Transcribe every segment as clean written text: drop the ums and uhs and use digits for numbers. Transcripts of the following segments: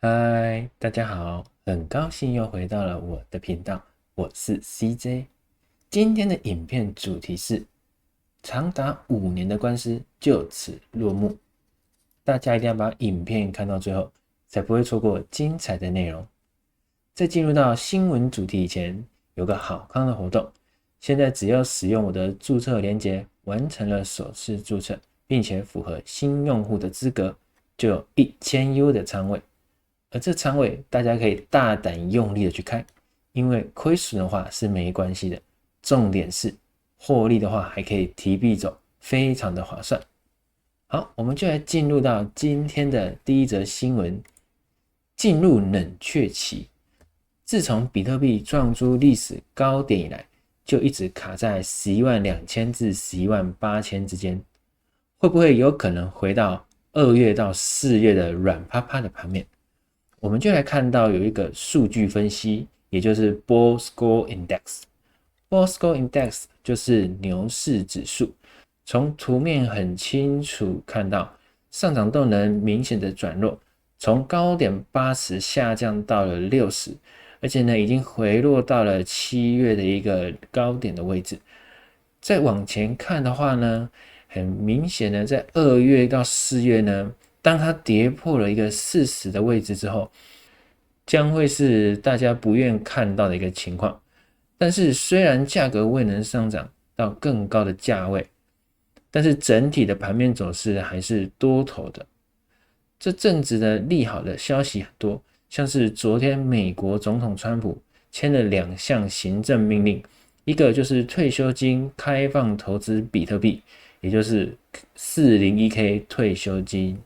嗨，大家好，很高兴又回到了我的频道，我是 CJ。今天的影片主题是长达5年的官司就此落幕，大家一定要把影片看到最后，才不会错过精彩的内容。在进入到新闻主题以前，有个好康的活动，现在只要使用我的注册连结，完成了首次注册，并且符合新用户的资格，就有1000U 的仓位。而这仓位大家可以大胆用力的去开，因为亏损的话是没关系的，重点是获利的话还可以提币走，非常的划算。好，我们就来进入到今天的第一则新闻，进入冷却期。自从比特币撞出历史高点以来，就一直卡在112000至118000之间，会不会有可能回到2月到4月的软趴趴的盘面？我们就来看到有一个数据分析，也就是 Bull Score Index。Bull Score Index 就是牛市指数，从图面很清楚看到上涨动能明显的转弱，从高点80下降到了60，而且呢已经回落到了7月的一个高点的位置。再往前看的话呢，很明显的在2月到4月呢，当它跌破了一个40的位置之后，将会是大家不愿看到的一个情况。但是虽然价格未能上涨到更高的价位，但是整体的盘面走势还是多头的。这阵子的利好的消息很多，像是昨天美国总统川普签了2项行政命令，一个就是退休金开放投资比特币，也就是401k 退休金，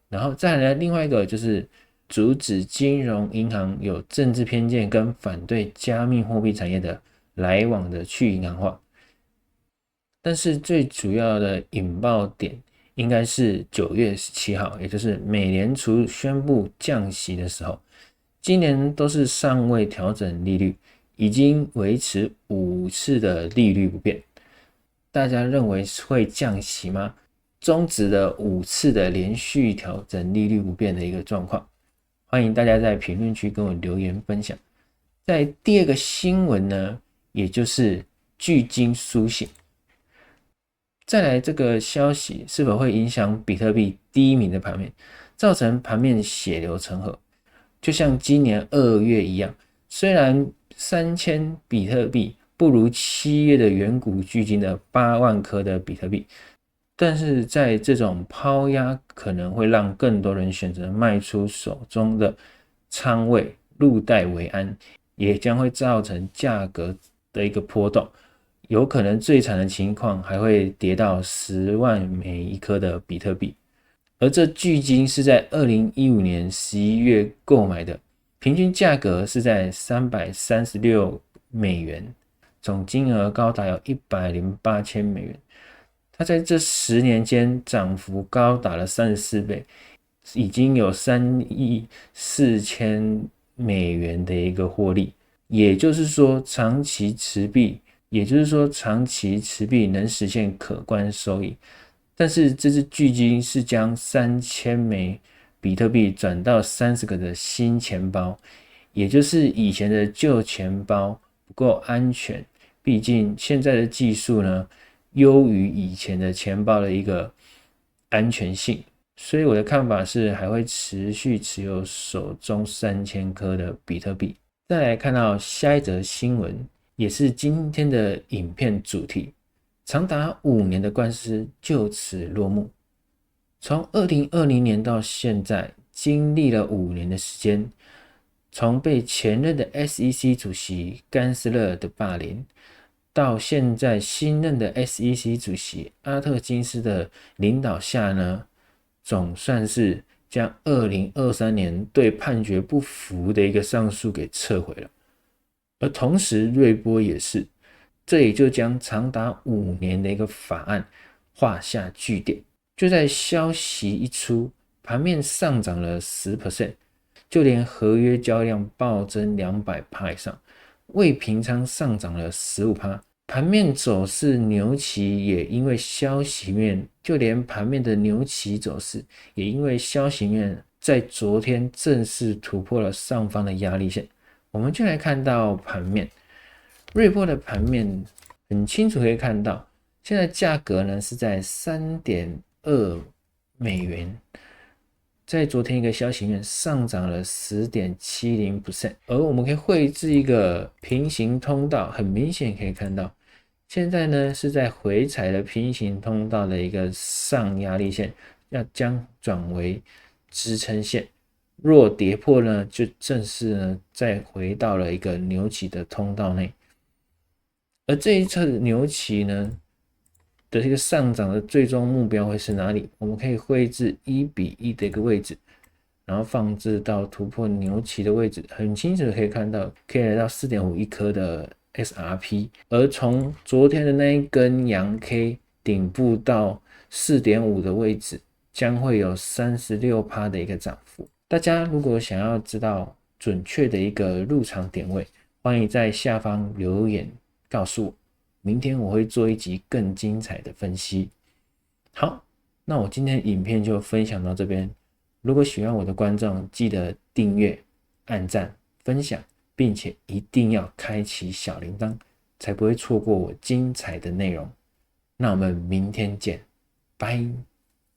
然后再来另外一个就是阻止金融银行有政治偏见跟反对加密货币产业的来往的去银行化。但是最主要的引爆点应该是9月17号，也就是美联储宣布降息的时候。今年都是尚未调整利率，已经维持5次的利率不变。大家认为会降息吗？终止了5次的连续调整利率不变的一个状况。欢迎大家在评论区跟我留言分享。在第二个新闻呢，也就是巨鲸苏醒。再来这个消息是否会影响比特币低迷的盘面，造成盘面血流成河？就像今年2月一样，虽然3000比特币不如7月的远古巨鲸的8万颗的比特币，但是在这种抛压可能会让更多人选择卖出手中的仓位，入袋为安，也将会造成价格的一个波动。有可能最惨的情况还会跌到10万每一颗的比特币。而这巨鲸是在2015年11月购买的，平均价格是在336美元，总金额高达有108千美元。它在这10年间涨幅高达了34倍，已经有3亿4千美元的一个获利。也就是说，长期持币能实现可观收益。但是这只巨鲸是将3000枚比特币转到30个的新钱包，也就是以前的旧钱包不够安全，毕竟现在的技术呢优于以前的钱包的一个安全性，所以我的看法是还会持续持有手中3000颗的比特币。再来看到下一则新闻，也是今天的影片主题，长达5年的官司就此落幕。从2020年到现在，经历了5年的时间，从被前任的 SEC 主席甘斯勒的霸凌，到现在新任的 SEC 主席阿特金斯的领导下呢，总算是将2023年对判决不服的一个上诉给撤回了。而同时瑞波也是，这也就将长达5年的一个法案画下句点。就在消息一出，盘面上涨了 10%， 就连合约交易量暴增200%以上，未平仓上涨了 15%。盘面走势牛期也因为消息面，就连盘面的牛期走势也因为消息面在昨天正式突破了上方的压力线。我们就来看到盘面，瑞波的盘面很清楚可以看到，现在价格呢是在 3.2 美元，在昨天一个消息面上涨了 10.70%， 而我们可以绘制一个平行通道，很明显可以看到现在呢是在回踩了平行通道的一个上压力线，要将转为支撑线，若跌破呢就正式呢再回到了一个牛期的通道内。而这一侧的牛期呢的这个上涨的最终目标会是哪里？我们可以绘制1:1的一个位置，然后放置到突破牛期的位置，很清楚的可以看到，可以来到 4.51 颗的 SRP， 而从昨天的那一根阳 K 顶部到 4.5 的位置，将会有 36% 的一个涨幅。大家如果想要知道准确的一个入场点位，欢迎在下方留言告诉我。明天我会做一集更精彩的分析。好，那我今天的影片就分享到这边。如果喜欢我的观众，记得订阅、按赞、分享，并且一定要开启小铃铛，才不会错过我精彩的内容。那我们明天见，拜。